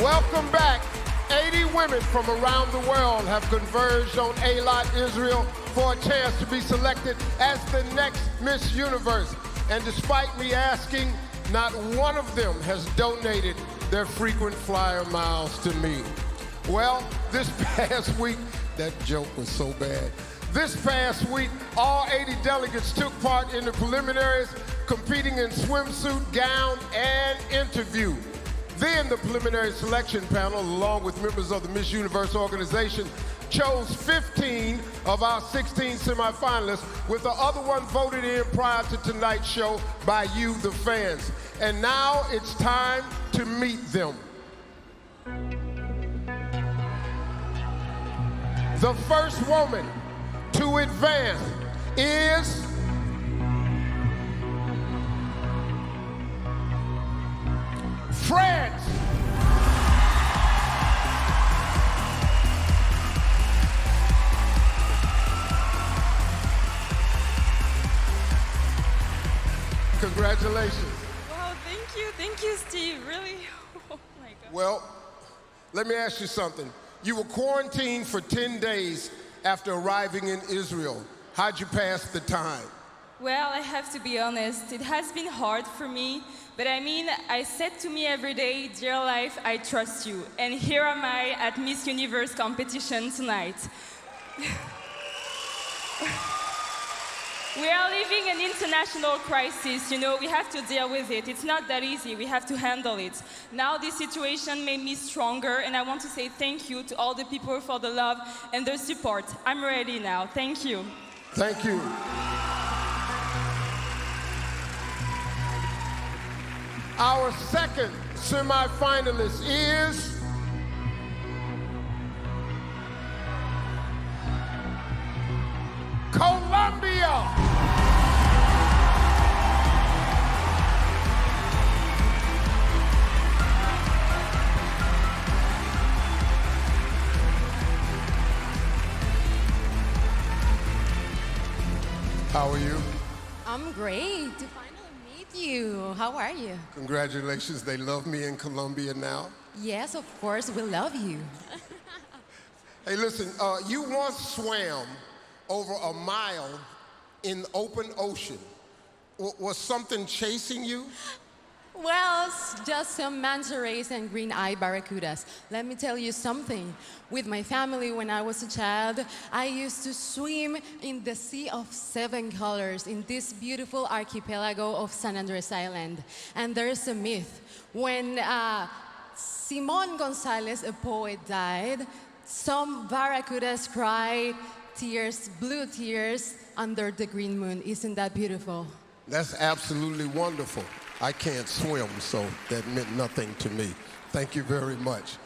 Welcome back. 80 women from around the world have converged on Eilat, Israel for a chance to be selected as the next Miss Universe. And despite me asking, not one of them has donated their frequent flyer miles to me. Well, this past week, that joke was so bad. This past week, all 80 delegates took part in the preliminaries, competing in swimsuit, gown, and interview. Then the preliminary selection panel, along with members of the Miss Universe organization, chose 15 of our 16 semi-finalists, with the other one voted in prior to tonight's show by you, the fans. And now it's time to meet them. The first woman to advance is France. Congratulations. Wow, thank you, Steve, really. Oh my God. Well, let me ask you something. You were quarantined for 10 days after arriving in Israel. How'd you pass the time? Well, I have to be honest, it has been hard for me, but I mean, I said to me every day, dear life, I trust you. And here am I at Miss Universe competition tonight. We are living an international crisis, you know, we have to deal with it. It's not that easy, we have to handle it. Now this situation made me stronger, and I want to say thank you to all the people for the love and the support. I'm ready now, thank you. Thank you. Our second semi-finalist is Colombia. How are you? I'm great to finally meet you. How are you? Congratulations, they love me in Colombia now. Yes, of course, we love you. Hey, listen, you once swam over a mile in the open ocean. Was something chasing you? Well, just some manta rays and green-eyed barracudas. Let me tell you something. With my family, when I was a child, I used to swim in the Sea of Seven Colors in this beautiful archipelago of San Andres Island. And there's a myth. When Simon Gonzalez, a poet, died, some barracudas cry tears, blue tears, under the green moon. Isn't that beautiful? That's absolutely wonderful. I can't swim, so that meant nothing to me. Thank you very much.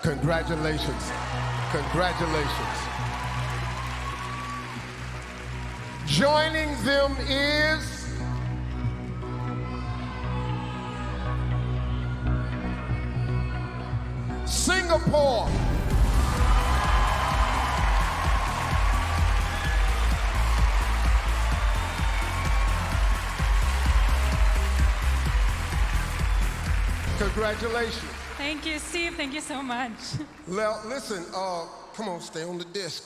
Congratulations. Congratulations. Joining them is Singapore. Congratulations. Thank you, Steve. Thank you so much. Well, listen, come on, stay on the disc.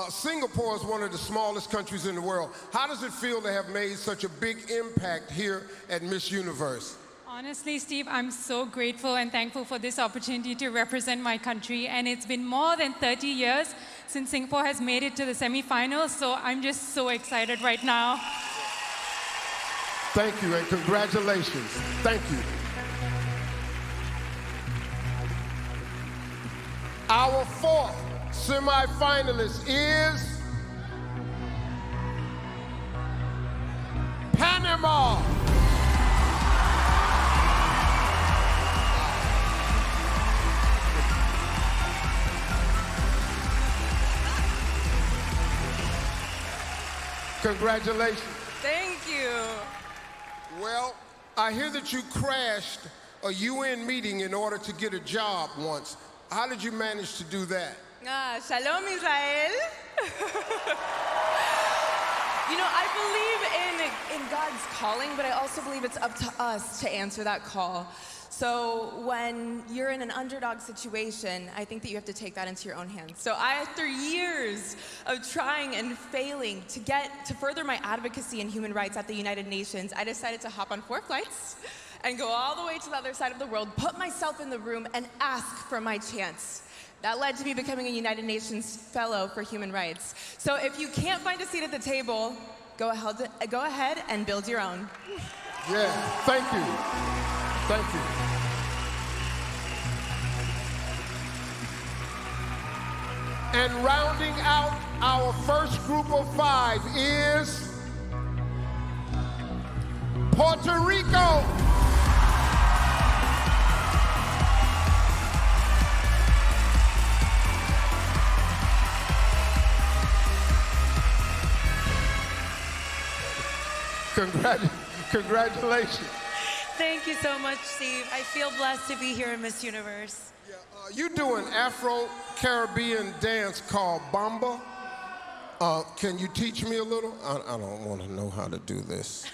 Singapore is one of the smallest countries in the world. How does it feel to have made such a big impact here at Miss Universe? Honestly, Steve, I'm so grateful and thankful for this opportunity to represent my country. And it's been more than 30 years since Singapore has made it to the semi-finals, so I'm just so excited right now. Thank you, and congratulations. Thank you. Our fourth semi-finalist is Panama. Congratulations. Thank you. Well, I hear that you crashed a UN meeting in order to get a job once. How did you manage to do that? Shalom, Israel. You know, I believe in in God's calling, but I also believe it's up to us to answer that call. So when you're in an underdog situation, I think that you have to take that into your own hands. So after years of trying and failing to further my advocacy in human rights at the United Nations, I decided to hop on 4 flights and go all the way to the other side of the world, put myself in the room and ask for my chance. That led to me becoming a United Nations Fellow for Human Rights. So if you can't find a seat at the table, go ahead and build your own. Yeah, thank you. Thank you. And rounding out our first group of 5 is Puerto Rico. Congratulations. Thank you so much, Steve. I feel blessed to be here in Miss Universe. Yeah, you do an Afro-Caribbean dance called Bamba. Can you teach me a little? I don't want to know how to do this.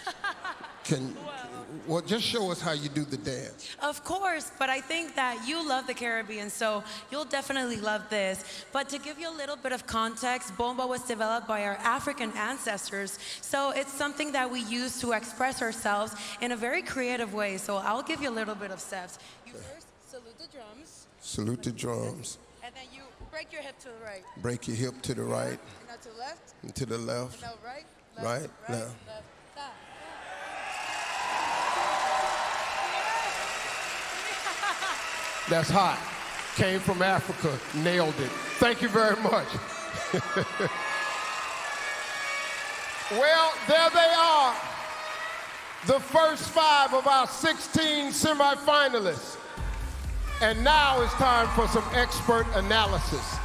Well, just show us how you do the dance. Of course, but I think that you love the Caribbean, so you'll definitely love this. But to give you a little bit of context, Bomba was developed by our African ancestors, so it's something that we use to express ourselves in a very creative way. So I'll give you a little bit of steps. You first salute the drums. Salute the drums. And then you break your hip to the right. Break your hip to the right. And now to the left. And to the left. And now right. Right. Now. Left. Stop. That's hot. Came from Africa, nailed it. Thank you very much. Well, there they are. The first 5 of our 16 semi-finalists. And now it's time for some expert analysis.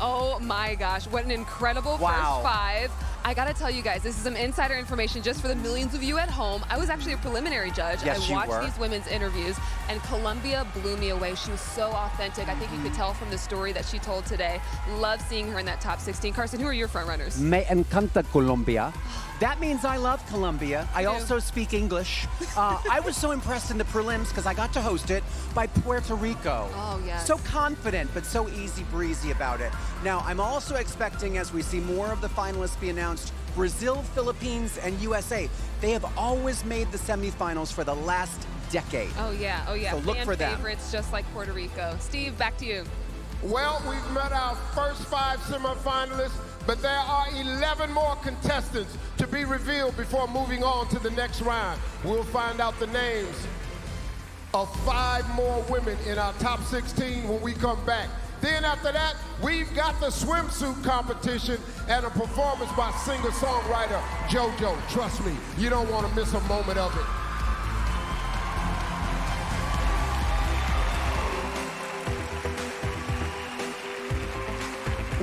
Oh my gosh, what an incredible first 5. I gotta tell you guys, this is some insider information just for the millions of you at home. I was actually a preliminary judge. Yes, I watched these women's interviews, and Colombia blew me away. She was so authentic. I think you could tell from the story that she told today. Love seeing her in that top 16. Carson, who are your front runners? Me encanta Colombia. That means I love Colombia. I also speak English. I was so impressed in the prelims, because I got to host it, by Puerto Rico. Oh, yes. So confident, but so easy breezy about it. Now, I'm also expecting, as we see more of the finalists be announced, Brazil, Philippines, and USA. They have always made the semifinals for the last decade. Oh, yeah. Oh, yeah. So look for them. Favorites, just like Puerto Rico. Steve, back to you. Well, we've met our first 5 semifinalists, but there are 11 more contestants to be revealed before moving on to the next round. We'll find out the names of 5 more women in our top 16 when we come back. Then after that, we've got the swimsuit competition and a performance by singer-songwriter JoJo. Trust me, you don't want to miss a moment of it.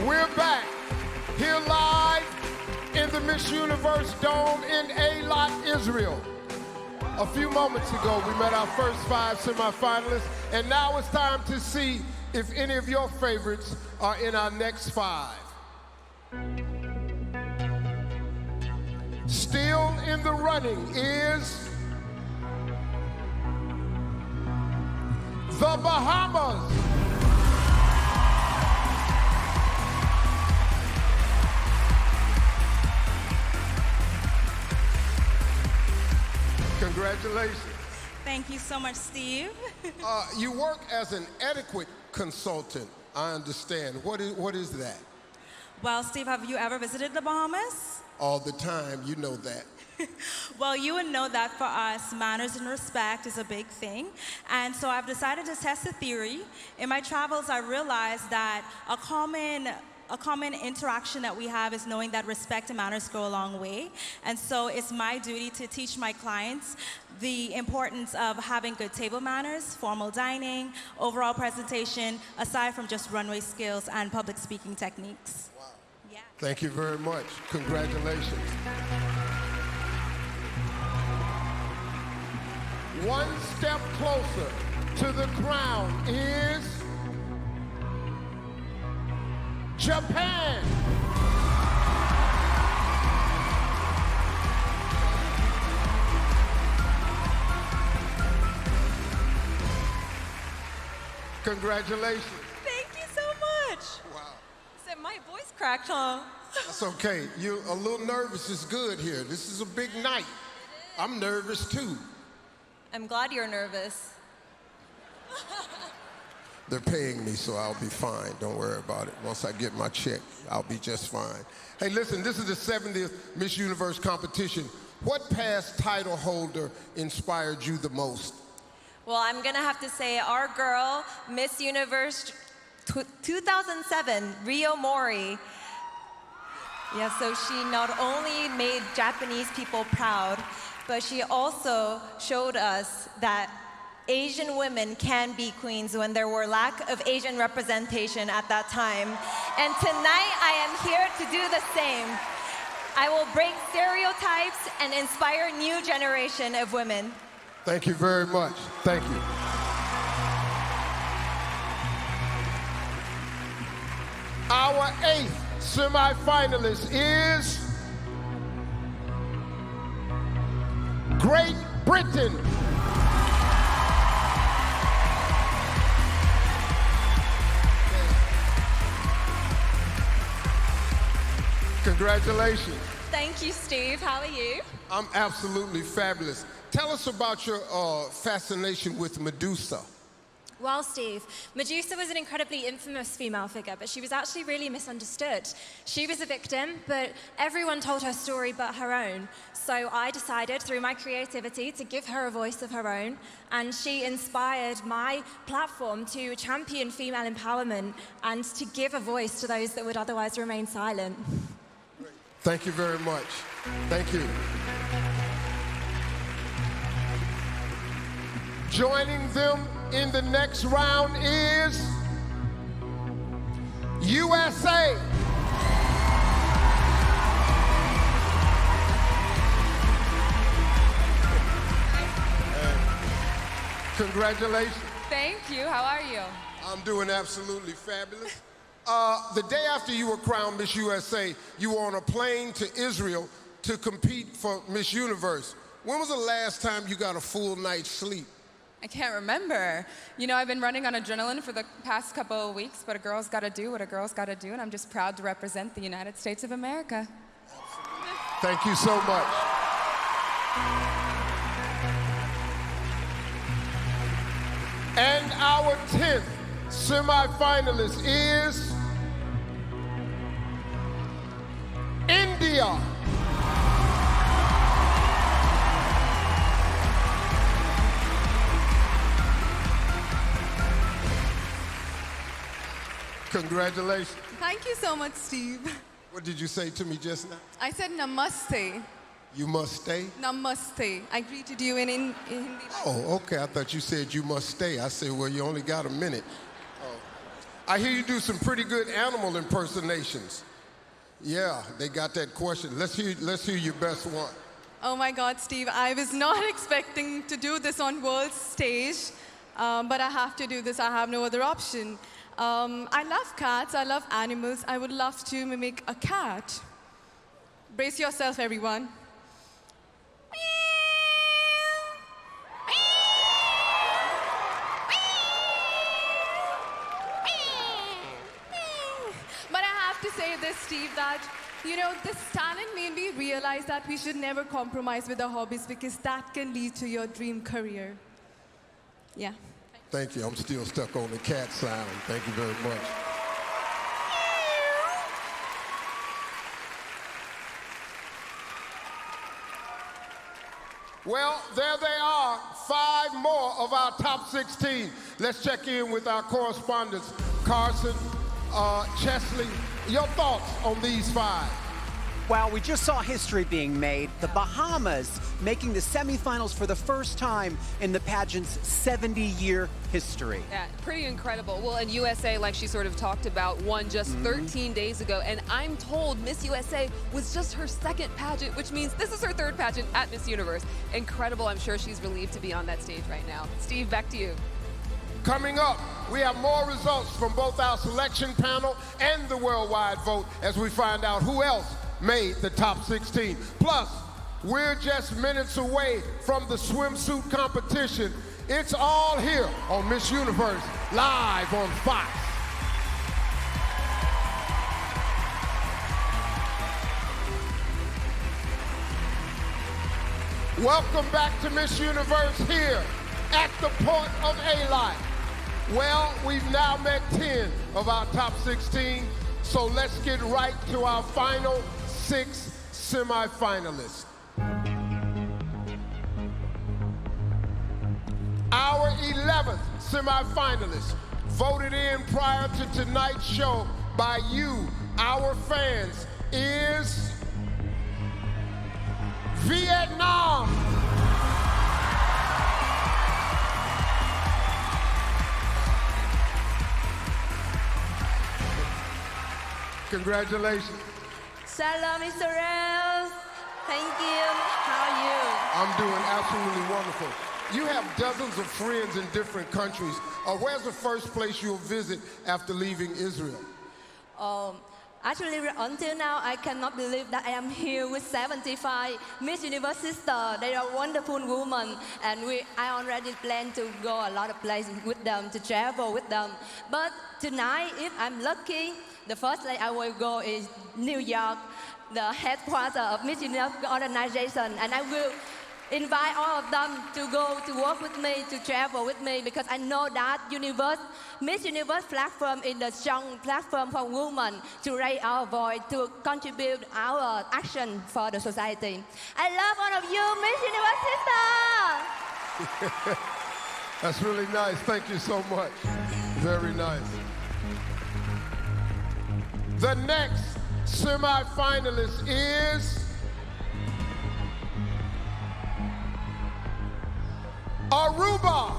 We're back, here live in the Miss Universe Dome in Eilat, Israel. A few moments ago, we met our first 5 semifinalists, and now it's time to see if any of your favorites are in our next 5. Still in the running is the Bahamas. Congratulations. Thank you so much, Steve. You work as an etiquette consultant, I understand. What is that? Well, Steve, have you ever visited the Bahamas? All the time, you know that. Well, you would know that for us, manners and respect is a big thing. And so I've decided to test the theory. In my travels, I realized that a common interaction that we have is knowing that respect and manners go a long way. And so it's my duty to teach my clients the importance of having good table manners, formal dining, overall presentation, aside from just runway skills and public speaking techniques. Wow. Yeah. Thank you very much. Congratulations. One step closer to the crown is Japan. Congratulations. Thank you so much. Wow. Said my voice cracked, huh? That's okay. You're a little nervous is good here. This is a big night. I'm nervous too. I'm glad you're nervous. They're paying me, so I'll be fine. Don't worry about it. Once I get my check, I'll be just fine. Hey, listen, this is the 70th Miss Universe competition. What past title holder inspired you the most? Well, I'm gonna have to say our girl, Miss Universe 2007, Rio Mori. Yeah, so she not only made Japanese people proud, but she also showed us that Asian women can be queens when there were lack of Asian representation at that time. And tonight I am here to do the same. I will break stereotypes and inspire a new generation of women. Thank you very much. Thank you. Our 8th semi-finalist is Great Britain. Congratulations. Thank you, Steve. How are you? I'm absolutely fabulous. Tell us about your fascination with Medusa. Well, Steve, Medusa was an incredibly infamous female figure, but she was actually really misunderstood. She was a victim, but everyone told her story but her own. So I decided, through my creativity, to give her a voice of her own, and she inspired my platform to champion female empowerment and to give a voice to those that would otherwise remain silent. Thank you very much. Thank you. Joining them in the next round is USA. Congratulations. Thank you. How are you? I'm doing absolutely fabulous. The day after you were crowned Miss USA, you were on a plane to Israel to compete for Miss Universe. When was the last time you got a full night's sleep? I can't remember. You know, I've been running on adrenaline for the past couple of weeks, but a girl's got to do what a girl's got to do, and I'm just proud to represent the United States of America. Thank you so much. And our 10th semi-finalist is India. Congratulations. Thank you so much, Steve. What did you say to me just now? I said namaste. You must stay? Namaste. I greeted you in Hindi. Oh, okay. I thought you said you must stay. I said, well, you only got a minute. Oh. I hear you do some pretty good animal impersonations. Yeah, they got that question. Let's hear your best one. Oh my God, Steve, I was not expecting to do this on world stage, but I have to do this. I have no other option. I love cats. I love animals. I would love to mimic a cat. Brace yourself, everyone. But I have to say this, Steve, that, you know, this talent made me realize that we should never compromise with our hobbies because that can lead to your dream career. Yeah. Thank you. I'm still stuck on the cat sound. Thank you very much. Well, there they are, 5 more of our top 16. Let's check in with our correspondents, Carson, Chesley. Your thoughts on these 5? Well, we just saw history being made. The Bahamas making the semifinals for the first time in the pageant's 70-year history. Yeah, pretty incredible. Well, and USA, like she sort of talked about, won just 13 days ago. And I'm told Miss USA was just her 2nd pageant, which means this is her 3rd pageant at Miss Universe. Incredible. I'm sure she's relieved to be on that stage right now. Steve, back to you. Coming up, we have more results from both our selection panel and the worldwide vote as we find out who else made the top 16. Plus, we're just minutes away from the swimsuit competition. It's all here on Miss Universe live on Fox. Welcome back to Miss Universe here at the port of Eilat. Well, we've now met 10 of our top 16, so let's get right to our final 6 semi-finalists. Our 11th semi-finalist, voted in prior to tonight's show by you, our fans, is Vietnam. Congratulations. Shalom, Israel. Thank you. How are you? I'm doing absolutely wonderful. You have dozens of friends in different countries. Where's the first place you'll visit after leaving Israel? Actually, until now, I cannot believe that I am here with 75 Miss Universe sisters. They are wonderful women, and I already plan to go a lot of places with them, to travel with them. But tonight, if I'm lucky, the first place I will go is New York, the headquarters of Miss Universe organization, and I will invite all of them to go to work with me, to travel with me, because I know that Miss Universe platform is a strong platform for women to raise our voice, to contribute our action for the society. I love all of you, Miss Universe sisters! That's really nice. Thank you so much. Very nice. The next semi-finalist is Aruba.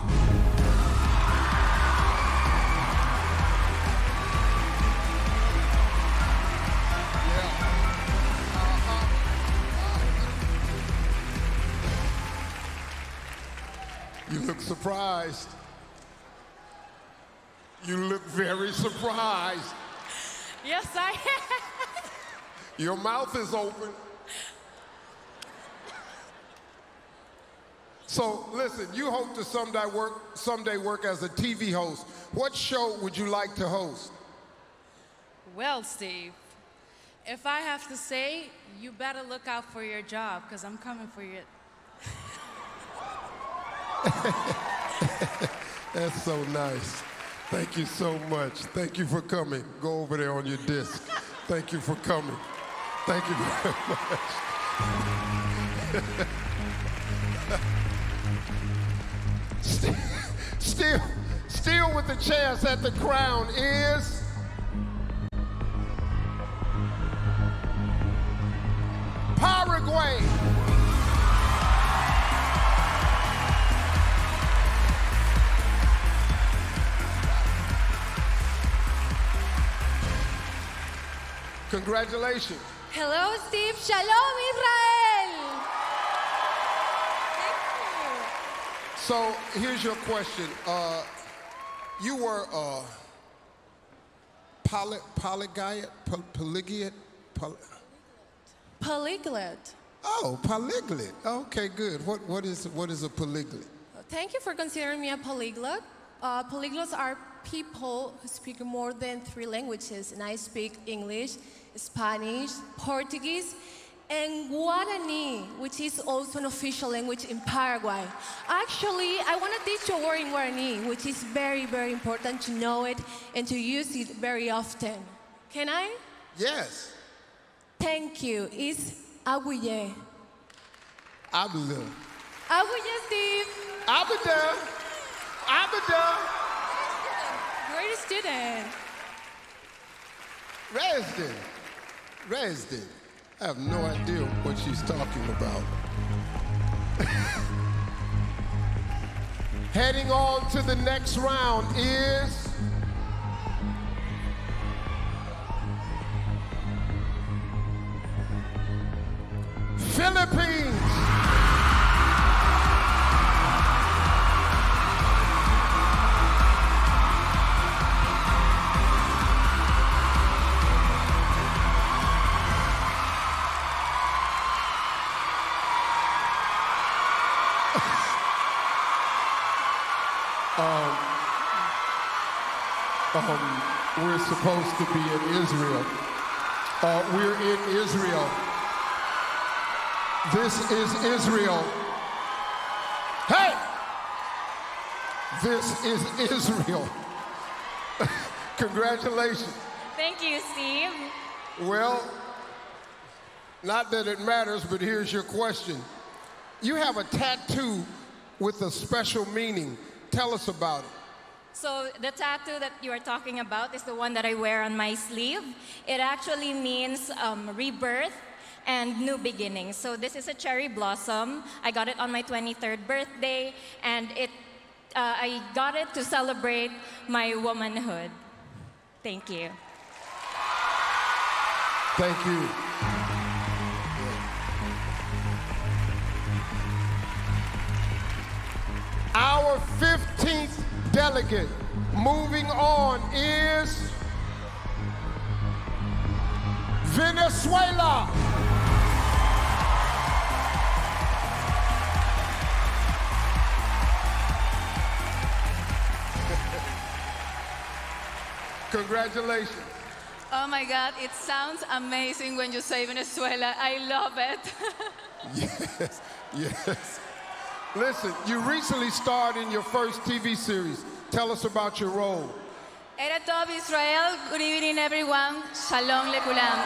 You look surprised. You look very surprised. Yes, I am. Your mouth is open. So listen, you hope to someday work as a TV host. What show would you like to host? Well, Steve, if I have to say, you better look out for your job, because I'm coming for you. That's so nice. Thank you so much. Thank you for coming. Go over there on your disc. Thank you for coming. Thank you very much. Still with the chance at the crown is Paraguay. Congratulations. Hello, Steve. Shalom, Israel. So here's your question. You were polyglot? Polyglot. Oh, polyglot. Okay, good. What is a polyglot? Thank you for considering me a polyglot. Polyglots are people who speak more than 3 languages, and I speak English, Spanish, Portuguese, and Guarani, which is also an official language in Paraguay. Actually, I want to teach you a word in Guarani, which is very, very important to know it and to use it very often. Can I? Yes. Thank you. It's aguye. Abda. Aguye, Steve. Abda. Abda. Great student. Resden. I have no idea what she's talking about. Heading on to the next round is Philippines. We're supposed to be in Israel. We're in Israel. This is Israel. Hey! This is Israel. Congratulations. Thank you, Steve. Well, not that it matters, but here's your question. You have a tattoo with a special meaning. Tell us about it. So the tattoo that you are talking about is the one that I wear on my sleeve. It actually means rebirth and new beginnings. So this is a cherry blossom. I got it on my 23rd birthday, and I got it to celebrate my womanhood. Thank you. Thank you. Our 15th delegate moving on is Venezuela. Congratulations. Oh my God, it sounds amazing when you say Venezuela. I love it. Yes, yes. Listen, you recently starred in your first TV series. Tell us about your role. Erev Tov Israel, good evening everyone. Shalom lekulam.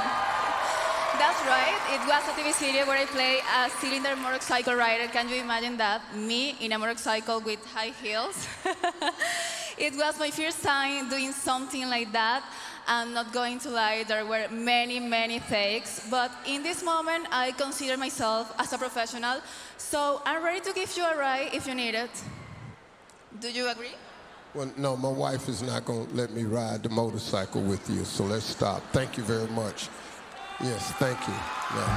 That's right, it was a TV series where I play a cylinder motorcycle rider. Can you imagine that? Me in a motorcycle with high heels. It was my first time doing something like that. I'm not going to lie, there were many, many takes, but in this moment, I consider myself as a professional, so I'm ready to give you a ride if you need it. Do you agree? Well, no, my wife is not going to let me ride the motorcycle with you, so let's stop. Thank you very much. Yes, thank you. Yeah.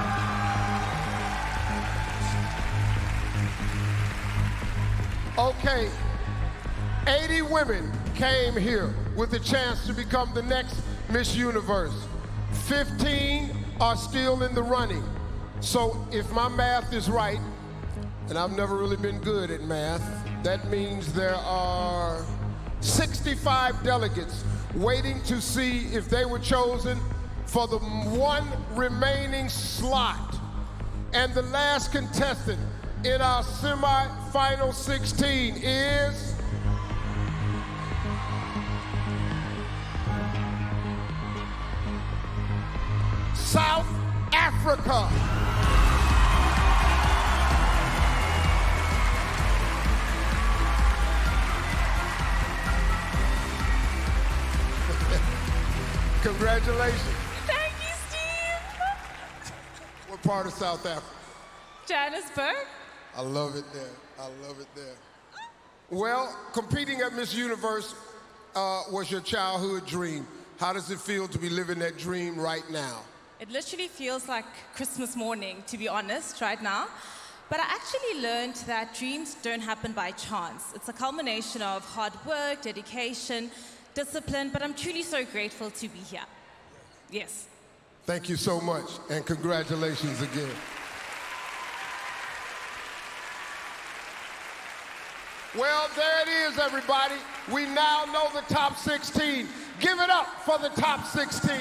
Okay, 80 women came here with a chance to become the next Miss Universe. 15 are still in the running. So if my math is right, and I've never really been good at math, that means there are 65 delegates waiting to see if they were chosen for the one remaining slot. And the last contestant in our semi-final 16 is South Africa. Congratulations. Thank you, Steve. What part of South Africa? Johannesburg. I love it there. I love it there. Well, competing at Miss Universe was your childhood dream. How does it feel to be living that dream right now? It literally feels like Christmas morning, to be honest, right now. But I actually learned that dreams don't happen by chance. It's a culmination of hard work, dedication, discipline, but I'm truly so grateful to be here. Yes. Thank you so much, and congratulations again. Well, there it is, everybody. We now know the top 16. Give it up for the top 16.